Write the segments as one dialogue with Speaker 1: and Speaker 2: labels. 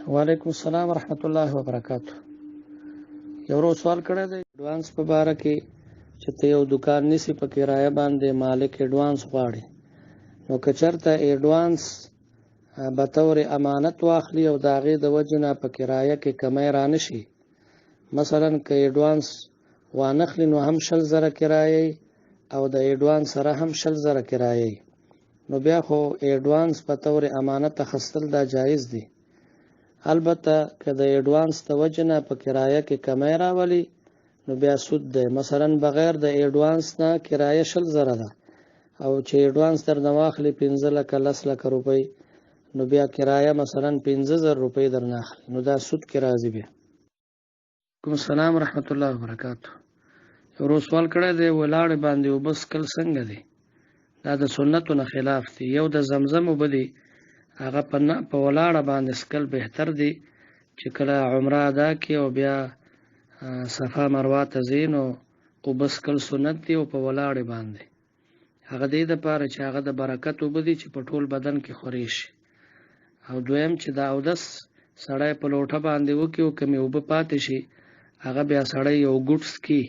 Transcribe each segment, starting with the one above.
Speaker 1: وعلیکم السلام ورحمت الله وبرکاتہ. یو ورو سوال کړی دی ایڈوانس په باره کې چې ته یو دکان نیسي په کرایه باندې مالک ایڈوانس غواړي، نو که چېرته ایڈوانس به طور امانت واخلي او د هغې د وجې نه په کرایه کې کمی رانشي، مثلا که ایڈوانس وانخلي نو هم 100,000 کرایه او د ایڈوانس سره هم 100,000 کرایه، نو بیا خو ایڈوانس په طور امانت اخیستل دا جایز دی. البته که د ایڈوانس د وجې نه په کرایه کې کمی راولي نو بیا سود دی. مثلا بغیر د ایڈوانس نه کرایه 100,000 ده او چې ایڈوانس درنه واخلي 15 لکه 10 لکه روپۍ، نو بیا کرایه مثلا 15,000 روپۍ درنه اخلي، نو دا سود کې راځي. بیا کوم السلام ورحمت الله وبرکاتہ. یو ورو سوال کړی دی ولاړې باندې اوبه څښل څنګه دی؟ دا د سنتو نه خلاف دی. یو د زمزم اوبه دي هغه په ولاړه باندې څښل بهتر دی. چې کله عمره ادا کړي او بیا صفا مروه ته ځي نو اوبه څښل سنت دي او په ولاړې باندې. هغه دې دپاره چې هغه د برکت اوبه دي چې په ټول بدن کې خورې شي. او دویم چې دا اودس سړی په لوټه باندې وکړي او کمې اوبه پاتې شي هغه بیا سړی یو ګوټ څکي،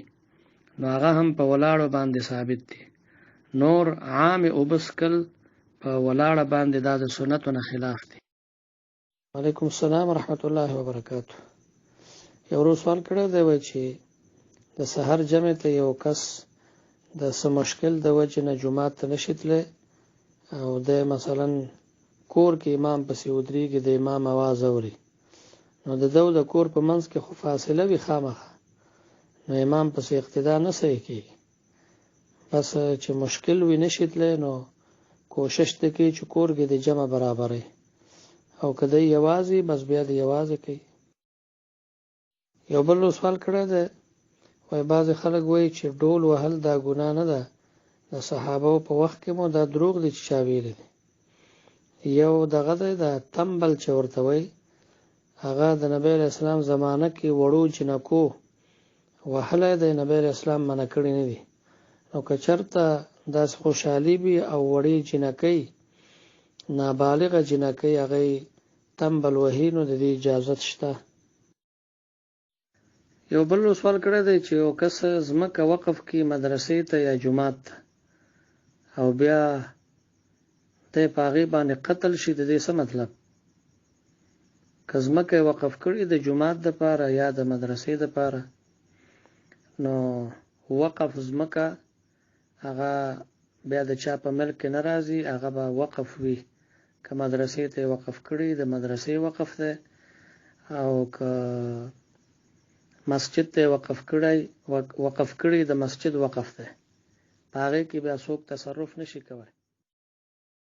Speaker 1: نو هغه هم په ولاړو باندې ثابت دي. نور عام اوبه څښل په ولاړه باندې دا د سنتو نه خلاف دی. وعلیکم السلام ورحمت الله وبرکاتہ. یو ورو سوال کړی دی چې د سحر جمع ته یو کس د څه مشکل د وجې نه جومات ته نشي تللی او د مثلا کور کې امام پسې ودرېږي، د امام اواز اوري، نو د ده د کور په منځ کې خو فاصله وي خامخا، نو امام پسې اقتدا نه صحیح کېږي. بس چې مشکل وي نشي تللی نو کوشش دی کوي چې کور کې د جمع برابري، او که دی یوازې بس بیا د یوازې کوي. یو بل سوال کړی دی وایي بعضې خلک وایي چې ډول وهل دا ګناه نه ده، د صحابو په وخت کې مو دا دروغ دی چې چا ویلي دی. یو دغه دی د تمبل چې ورته وایي هغه د نبی علیه السلام زمانه کې وړو جنکو وهلی دی، نبی علیه السلام منع کړي نه دي. نو که چېرته داسې خوشحالي وي او وړې جنکۍ نابالغه جنکۍ هغې تمبل وهي نو د دې اجازت شته. یو بل سوال کړی دی چې یو کس ځمکه وقف کړي مدرسې ته یا جومات ته او بیا دی په هغې باندې قتل شي، د دې څه مطلب؟ که ځمکه یې وقف کړي د جومات دپاره یا د مدرسې دپاره، نو وقف ځمکه هغه بیا د چا په ملک کې نه راځي، هغه به وقف وي. که مدرسې ته یې وقف کړي د مدرسې وقف دی، او که مسجد ته یې وقف کړي د مسجد وقف دی، په هغې کې بیا څوک تصرف نشي کولی.